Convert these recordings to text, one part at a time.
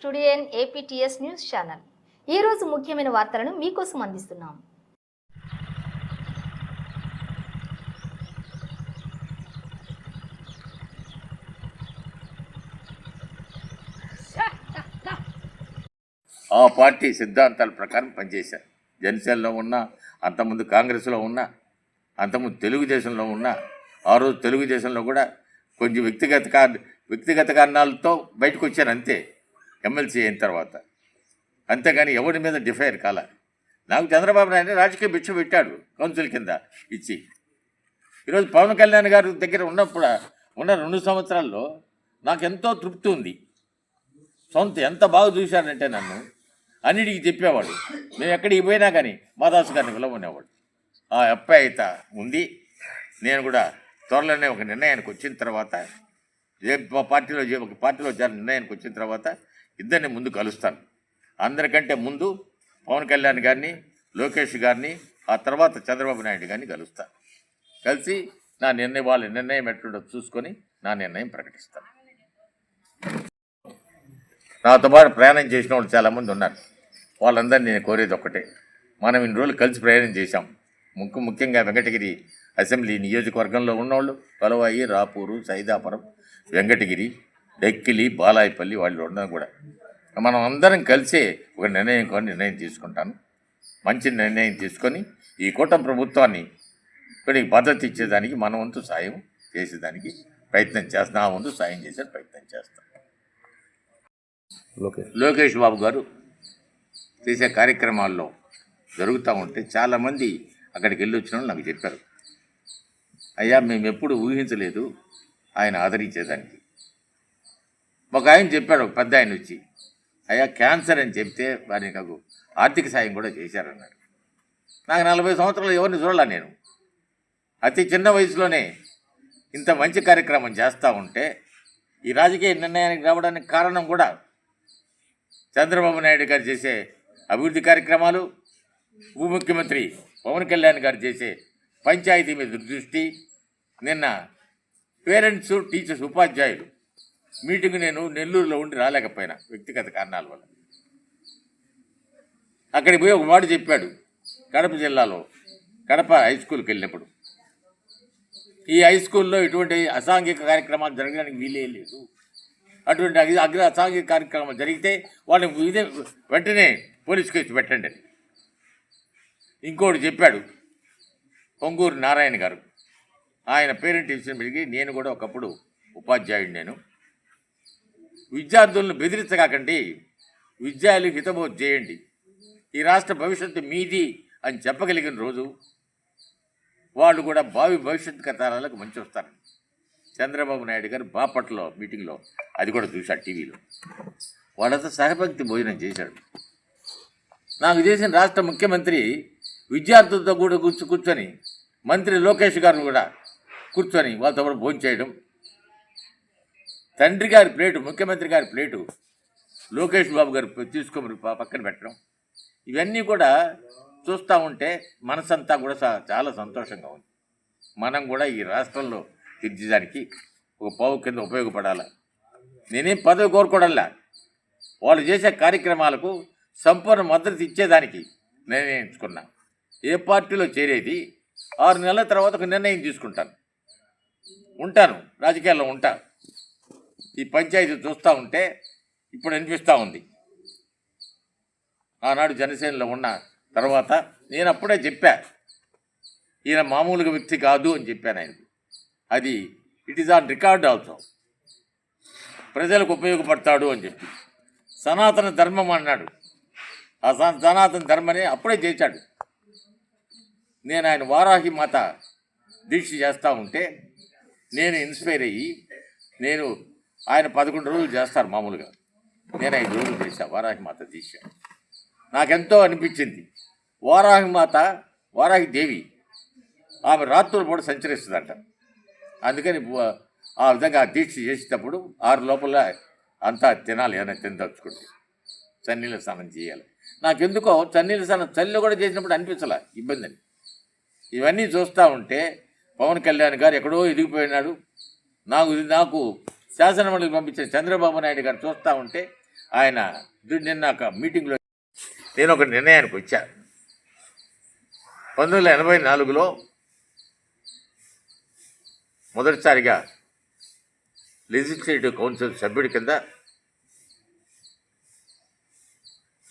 Today and APTS news channel. ఈ రోజు ముఖ్యమైన వార్తలను మీకోసం అందిస్తున్నాం. ఆ పార్టీ సిద్ధాంతాల ప్రకారం పనిచేశారు. జనసేనలో ఉన్నా, అంతకుముందు కాంగ్రెస్లో ఉన్నా, అంతకుముందు తెలుగుదేశంలో ఉన్నా, ఆ రోజు తెలుగుదేశంలో కూడా కొంచెం వ్యక్తిగత కారణాలతో బయటకు వచ్చాను అంతే, ఎమ్మెల్సీ అయిన తర్వాత. అంతేగాని ఎవరి మీద డిఫైర్ కాల. నాకు చంద్రబాబు నాయుడు రాజకీయ భిక్ష పెట్టాడు కౌన్సిల్ కింద ఇచ్చి. ఈరోజు పవన్ కళ్యాణ్ గారి దగ్గర ఉన్నప్పుడు ఉన్న 2 సంవత్సరాల్లో నాకు ఎంతో తృప్తి ఉంది. ఎంత బాగా చూశాడంటే నన్ను అన్నిటికీ చెప్పేవాడు. నేను ఎక్కడికి పోయినా కానీ మాదాసు గారిని పిలవనేవాడు. ఆ అప్యాయత ఉంది. నేను కూడా త్వరలోనే ఒక నిర్ణయానికి వచ్చిన తర్వాత, ఒక పార్టీలో నిర్ణయానికి వచ్చిన తర్వాత ఇద్దరిని ముందు కలుస్తాను. అందరికంటే ముందు పవన్ కళ్యాణ్ గారిని, లోకేష్ గారిని, ఆ తర్వాత చంద్రబాబు నాయుడు గారిని కలుస్తాను. కలిసి వాళ్ళ నిర్ణయం ఎట్లుండో చూసుకొని నా నిర్ణయం ప్రకటిస్తాను. నాతో పాటు ప్రయాణం చేసిన వాళ్ళు చాలామంది ఉన్నారు. వాళ్ళందరినీ నేను కోరేది ఒక్కటే, మనం ఇన్ని రోజులు కలిసి ప్రయాణం చేశాం. ముఖ్యంగా వెంకటగిరి అసెంబ్లీ నియోజకవర్గంలో ఉన్నవాళ్ళు, కలవాయి, రాపూరు, సైదాపురం, వెంకటగిరి, డెక్కిలి, బాలాయపల్లి వాళ్ళు ఉండడం కూడా మనం అందరం కలిసే ఒక నిర్ణయం తీసుకుంటాను. మంచి నిర్ణయం తీసుకొని ఈ కూటమి ప్రభుత్వాన్ని కొద్దిగా భద్రత ఇచ్చేదానికి మన వంతు సాయం చేసేదానికి ప్రయత్నం చేస్తాను. నా వంతు సాయం చేసే ప్రయత్నం చేస్తాను. లోకేష్ బాబు గారు చేసే కార్యక్రమాల్లో జరుగుతూ ఉంటే చాలామంది అక్కడికి వెళ్ళి వచ్చిన వాళ్ళు నాకు చెప్పారు, అయ్యా మేము ఎప్పుడు ఊహించలేదు ఆయన ఆదరించేదానికి. ఒక ఆయన చెప్పాడు, ఒక పెద్ద ఆయన వచ్చి, అయ్యా క్యాన్సర్ అని చెప్తే వారికి నాకు ఆర్థిక సాయం కూడా చేశారన్నాడు. నాకు 40 సంవత్సరాలు ఎవరిని చూడాల. నేను అతి చిన్న వయసులోనే ఇంత మంచి కార్యక్రమం చేస్తూ ఉంటే ఈ రాజకీయ నిర్ణయానికి రావడానికి కారణం కూడా చంద్రబాబు నాయుడు గారు చేసే అభివృద్ధి కార్యక్రమాలు, ఉప ముఖ్యమంత్రి పవన్ కళ్యాణ్ గారు చేసే పంచాయతీ మీద దృష్టి. నిన్న పేరెంట్స్, టీచర్స్, ఉపాధ్యాయులు మీటింగ్ నేను నెల్లూరులో ఉండి రాలేకపోయినా వ్యక్తిగత కారణాల వల్ల. అక్కడికి పోయి ఒక మాట చెప్పాడు. కడప జిల్లాలో కడప హై స్కూల్కి వెళ్ళినప్పుడు, ఈ హై స్కూల్లో ఇటువంటి అసాంఘిక కార్యక్రమాలు జరగడానికి వీలే లేదు. అటువంటి అసాంఘిక కార్యక్రమాలు జరిగితే వాళ్ళని వెంటనే పోలీస్ కేసు పెట్టండి అని. ఇంకోటి చెప్పాడు పొంగూరు నారాయణ గారు. ఆయన పేరెంట్ టీచర్ మీదకి, నేను కూడా ఒకప్పుడు ఉపాధ్యాయుడు. నేను విద్యార్థులను బెదిరించకండి, విద్యార్థులకు హితబోధ చేయండి, ఈ రాష్ట్ర భవిష్యత్తు మీది అని చెప్పగలిగిన రోజు వాళ్ళు కూడా భవిష్యత్తు తరాలకు మంచి వస్తారు. చంద్రబాబు నాయుడు గారు బాపట్ల మీటింగ్లో అది కూడా చూశాడు టీవీలో. వాళ్ళతో సహపంక్తి భోజనం చేశాడు. నాకు చేసిన రాష్ట్ర ముఖ్యమంత్రి విద్యార్థులతో కూడా కూర్చొని, మంత్రి లోకేష్ గారిని కూడా కూర్చొని వాళ్ళతో కూడా భోజనం చేయడం, తండ్రి గారి ప్లేటు, ముఖ్యమంత్రి గారి ప్లేటు లోకేష్ బాబు గారు తీసుకొని పక్కన పెట్టడం, ఇవన్నీ కూడా చూస్తూ ఉంటే మనసంతా కూడా చాలా సంతోషంగా ఉంది. మనం కూడా ఈ రాష్ట్రంలో తీర్చిదానికి ఒక పావు కింద ఉపయోగపడాలి. నేనేం పదవి కోరుకోవడంలా, వాళ్ళు చేసే కార్యక్రమాలకు సంపూర్ణ మద్దతు ఇచ్చేదానికి నిర్ణయించుకున్నా. ఏ పార్టీలో చేరేది 6 నెలల తర్వాత ఒక నిర్ణయం ఉంటాను, రాజకీయాల్లో ఉంటాను. ఈ పంచాయతీ చూస్తూ ఉంటే ఇప్పుడు అనిపిస్తూ ఉంది. ఆనాడు జనసేనలో ఉన్న తర్వాత నేను అప్పుడే చెప్పా, ఈయన మామూలుగా వ్యక్తి కాదు అని చెప్పాను ఆయనకు. అది it is on record also. ప్రజలకు ఉపయోగపడతాడు అని చెప్పి సనాతన ధర్మం అన్నాడు. ఆ సనాతన ధర్మని అప్పుడే చేశాడు. నేను ఆయన వారాహి మాత దీక్ష చేస్తూ ఉంటే నేను ఇన్స్పైర్ అయ్యి, నేను ఆయన 11 రోజులు చేస్తారు మామూలుగా, నేను 5 రోజులు చేశాను వారాహి మాత దీక్ష. నాకెంతో అనిపించింది. వారాహి దేవి ఆమె రాత్రులు కూడా సంచరిస్తుందంట. అందుకని ఆ విధంగా దీక్ష చేసేటప్పుడు 6 లోపల అంతా తినాలి, ఏమైనా తినదలుచుకుంటే చన్నీళ్ళ స్నానం చేయాలి. నాకెందుకో చన్నీళ్ళ స్నానం చలిలో కూడా చేసినప్పుడు అనిపించాల ఇబ్బంది అని. ఇవన్నీ చూస్తూ ఉంటే పవన్ కళ్యాణ్ గారు ఎక్కడో ఎదిగిపోయినాడు. నాకు శాసనమండలికి పంపించిన చంద్రబాబు నాయుడు గారు చూస్తూ ఉంటే ఆయన నిన్న ఒక మీటింగ్లో నేను ఒక నిర్ణయానికి వచ్చా. 1984లో మొదటిసారిగా లెజిస్లేటివ్ కౌన్సిల్ సభ్యుడి కింద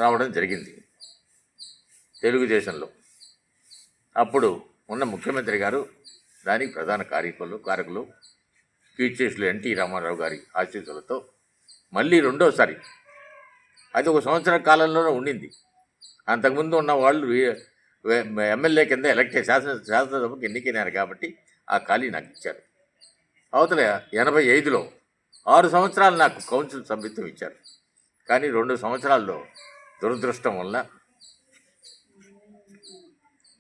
రావడం జరిగింది తెలుగుదేశంలో. అప్పుడు ఉన్న ముఖ్యమంత్రి గారు దానికి ప్రధాన కారకులు కీర్తిశేషులు ఎన్టీ రామారావు గారి ఆశీస్సులతో మళ్ళీ రెండోసారి, అది ఒక సంవత్సర కాలంలోనే ఉండింది. అంతకుముందు ఉన్న వాళ్ళు ఎమ్మెల్యే కింద శాసనసభకు ఎన్నికైనారు కాబట్టి ఆ ఖాళీ నాకు ఇచ్చారు. అవతల 85లో 6 సంవత్సరాలు నాకు కౌన్సిల్ సభ్యత్వం ఇచ్చారు. కానీ 2 సంవత్సరాల్లో దురదృష్టం వల్ల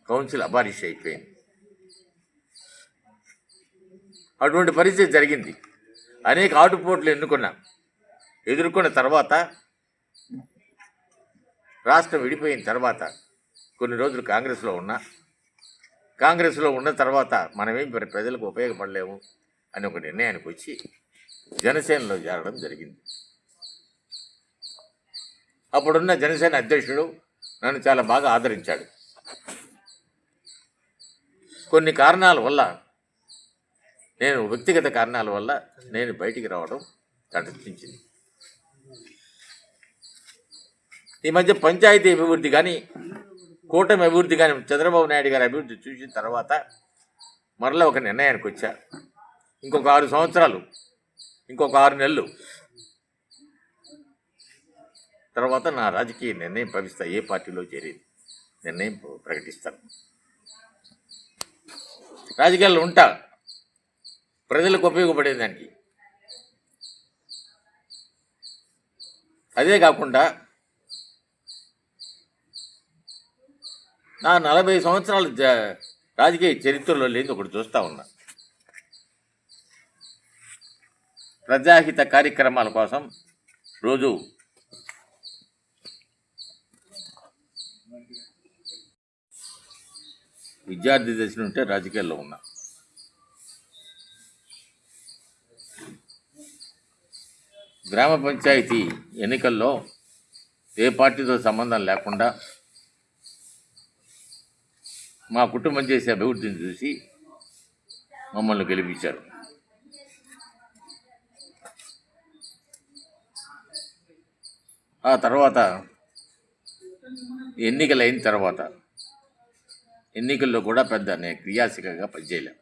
కౌన్సిల్ అబాలిష్ అయిపోయింది. అటువంటి పరిస్థితి జరిగింది. అనేక ఆటుపోట్లు ఎదుర్కొన్న తర్వాత రాష్ట్రం విడిపోయిన తర్వాత కొన్ని రోజులు కాంగ్రెస్లో ఉన్న తర్వాత మనమేం ప్రజలకు ఉపయోగపడలేము అని ఒక నిర్ణయానికి వచ్చి జనసేనలో చేరడం జరిగింది. అప్పుడున్న జనసేన అధ్యక్షుడు నన్ను చాలా బాగా ఆదరించాడు. కొన్ని కారణాల వల్ల వ్యక్తిగత కారణాల వల్ల నేను బయటికి రావడం తటస్థించింది. ఈ మధ్య పంచాయతీ అభివృద్ధి కానీ కూటమి అభివృద్ధి కానీ చంద్రబాబు నాయుడు గారి అభివృద్ధి చూసిన తర్వాత మరలా ఒక నిర్ణయానికి వచ్చా. ఇంకొక 6 సంవత్సరాలు, ఇంకొక 6 నెలలు తర్వాత నా రాజకీయ నిర్ణయం ప్రకటిస్తా. ఏ పార్టీలో చేరేది నిర్ణయం ప్రకటిస్తాను. రాజకీయాల్లో ఉంటా, ప్రజలకు ఉపయోగపడేదానికి. అదే కాకుండా నా 40 సంవత్సరాల రాజకీయ చరిత్రలో లేదు ఒకటి చూస్తూ ఉన్నా. ప్రజాహిత కార్యక్రమాల కోసం రోజు విద్యార్థి దశ నుంటే రాజకీయాల్లో ఉన్నా. గ్రామ పంచాయతీ ఎన్నికల్లో ఏ పార్టీతో సంబంధం లేకుండా మా కుటుంబం చేసే అభివృద్ధిని చూసి మమ్మల్ని గెలిపించారు. ఆ తర్వాత ఎన్నికలైన తర్వాత ఎన్నికల్లో కూడా పెద్ద నేను క్రియాశీలకంగా పనిచేయలే.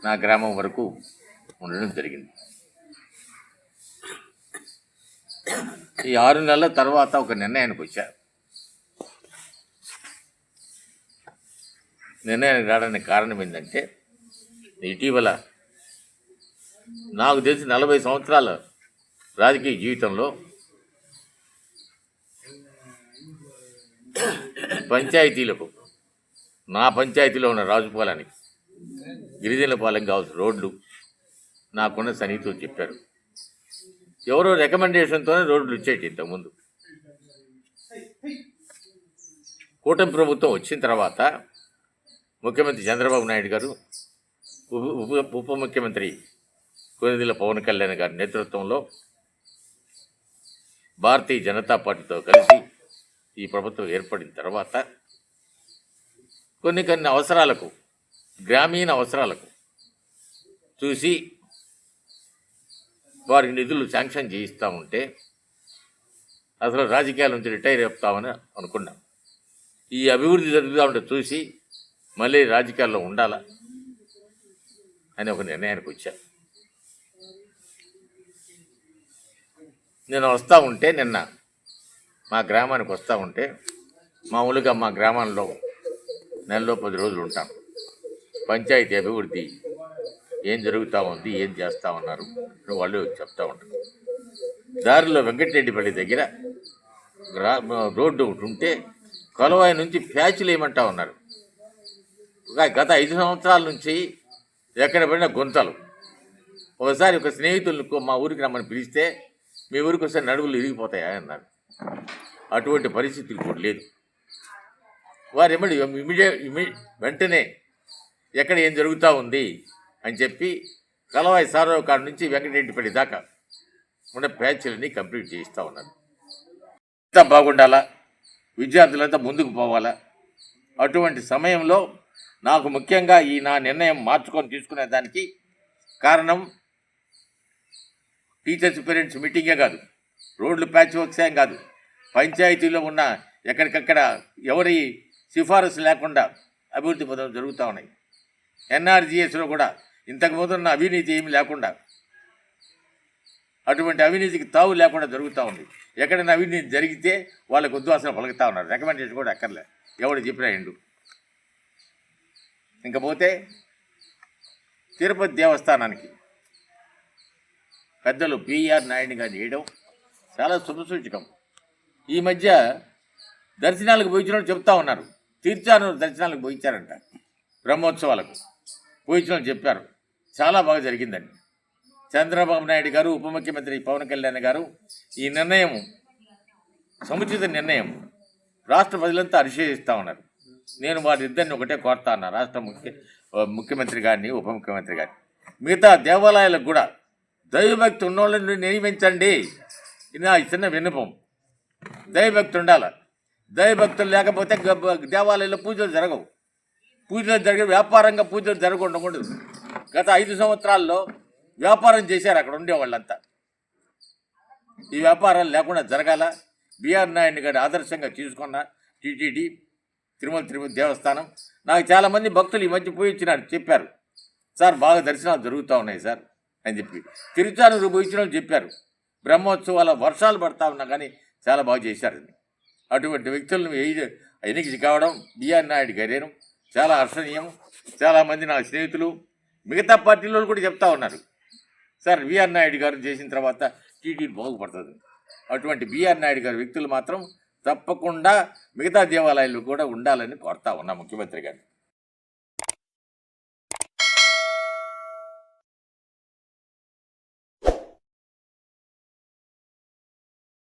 నా గ్రామం వరకు ఉండడం జరిగింది. ఈ 6 నెలల తర్వాత ఒక నిర్ణయానికి వచ్చా. నిర్ణయానికి రావడానికి కారణం ఏంటంటే, ఇటీవల నాకు తెలిసి 40 సంవత్సరాల రాజకీయ జీవితంలో పంచాయతీలకు, నా పంచాయతీలో ఉన్న రాజుపాలెనికి, గిరిజనుల పాలెం కావాల్సిన రోడ్లు నాకున్న సన్నిహితులు చెప్పారు. ఎవరో రికమెండేషన్తోనే రోడ్లు ఇచ్చేటి. ఇంతకుముందు కూటమి ప్రభుత్వం వచ్చిన తర్వాత ముఖ్యమంత్రి చంద్రబాబు నాయుడు గారు, ఉప ముఖ్యమంత్రి కొనిదెల పవన్ కళ్యాణ్ గారి నేతృత్వంలో భారతీయ జనతా పార్టీతో కలిసి ఈ ప్రభుత్వం ఏర్పడిన తర్వాత కొన్ని అవసరాలకు, గ్రామీణ అవసరాలకు చూసి వారికి నిధులు శాంక్షన్ చేయిస్తూ ఉంటే అసలు రాజకీయాల నుంచి రిటైర్ అవుతామని అనుకున్నాం. ఈ అభివృద్ధి జరుగుతూ ఉంటే చూసి మళ్ళీ రాజకీయాల్లో ఉండాలా అని ఒక నిర్ణయానికి వచ్చా. నేను వస్తూ ఉంటే, నిన్న మా గ్రామానికి వస్తూ ఉంటే, మామూలుగా మా గ్రామంలో నెలలో 10 రోజులు ఉంటాం. పంచాయతీ అభివృద్ధి ఏం జరుగుతూ ఉంది, ఏం చేస్తూ ఉన్నారు వాళ్ళు చెప్తూ ఉంటారు. దారిలో వెంకటరెడ్డిపల్లి దగ్గర రోడ్డు ఒకటి ఉంటే కొలవాయి నుంచి ప్యాచ్లు వేయమంటా ఉన్నారు. గత 5 సంవత్సరాల నుంచి ఎక్కడ పడినా గుంతలు. ఒకసారి ఒక స్నేహితులకు మా ఊరికి రమ్మని పిలిస్తే, మీ ఊరికి వస్తే నడువులు ఇరిగిపోతాయా అన్నారు. అటువంటి పరిస్థితి ఇప్పుడు లేదు. వారు వెంటనే ఎక్కడ ఏం జరుగుతూ ఉంది అని చెప్పి కలవాయి సారో కాడ నుంచి వెంకటరెడ్డిపల్లి దాకా ఉన్న ప్యాచ్లన్నీ కంప్లీట్ చేయిస్తూ ఉన్నారు. అంతా బాగుండాలా, విద్యార్థులంతా ముందుకు పోవాలా. అటువంటి సమయంలో నాకు ముఖ్యంగా ఈ నా నిర్ణయం మార్చుకొని తీసుకునే దానికి కారణం టీచర్స్ పేరెంట్స్ మీటింగే కాదు, రోడ్లు ప్యాచ్ వర్క్స్ ఏం కాదు, పంచాయతీలో ఉన్న ఎక్కడికక్కడ ఎవరి సిఫారసు లేకుండా అభివృద్ధి పనులు జరుగుతూ ఉన్నాయి. ఎన్ఆర్జీఎస్లో కూడా ఇంతకుముందు ఉన్న అవినీతి ఏమి లేకుండా, అటువంటి అవినీతికి తావు లేకుండా జరుగుతూ ఉంది. ఎక్కడైనా అవినీతి జరిగితే వాళ్ళకు ఉద్వాసన పలుకుతూ ఉన్నారు. రికమెండేషన్ కూడా అక్కర్లే, ఎవడు చెప్పినా ఎండు. ఇంకపోతే తిరుపతి దేవస్థానానికి పెద్దలు పిఆర్ నాయుడు గారు చేయడం చాలా శుభసూచకం. ఈ మధ్య దర్శనాలకు పోయించిన చెప్తా ఉన్నారు, తీర్థానూరు దర్శనాలకు పోయించారంట, బ్రహ్మోత్సవాలకు పోయించిన చెప్పారు, చాలా బాగా జరిగిందండి. చంద్రబాబు నాయుడు గారు, ఉప ముఖ్యమంత్రి పవన్ కళ్యాణ్ గారు ఈ నిర్ణయం సముచిత నిర్ణయం రాష్ట్ర ప్రజలంతా హర్షిస్తూ ఉన్నారు. నేను వారిద్దరిని ఒకటే కోరుతా ఉన్నా, రాష్ట్ర ముఖ్యమంత్రి గారిని, ఉప ముఖ్యమంత్రి గారిని, మిగతా దేవాలయాలకు కూడా దైవభక్తి ఉన్నోళ్ళని నియమించండి. ఇది నా చిన్న విన్నపం. దైవభక్తి ఉండాలి. దైవభక్తులు లేకపోతే దేవాలయంలో పూజలు జరగవు. పూజలు జరిగే వ్యాపారంగా పూజలు జరగకూడదు. గత 5 సంవత్సరాల్లో వ్యాపారం చేశారు అక్కడ ఉండే వాళ్ళంతా. ఈ వ్యాపారాలు లేకుండా జరగాల. బిఆర్ నాయుడు గారి ఆదర్శంగా తీసుకున్న టీటీడీ తిరుపతి దేవస్థానం. నాకు చాలామంది భక్తులు ఈ మధ్య పోయి ఇచ్చినారు, చెప్పారు, సార్ బాగా దర్శనాలు జరుగుతూ ఉన్నాయి సార్ అని చెప్పి. తిరుచానూరు పోయి ఇచ్చిన వాళ్ళు చెప్పారు, బ్రహ్మోత్సవాల వర్షాలు పడతా ఉన్నా కానీ చాలా బాగా చేశారు. అటువంటి వ్యక్తులను ఎన్నిక కావడం బిఆర్ నాయుడు గారేను చాలా హర్షణీయం. చాలామంది నా స్నేహితులు మిగతా పార్టీలో కూడా చెప్తా ఉన్నారు, సార్ బిఆర్ నాయుడు గారు చేసిన తర్వాత టీటీడీ బాగుపడుతుంది. అటువంటి బిఆర్ నాయుడు గారి వ్యక్తులు మాత్రం తప్పకుండా మిగతా దేవాలయాలు కూడా ఉండాలని కోరుతా ఉన్నా ముఖ్యమంత్రి గారిని.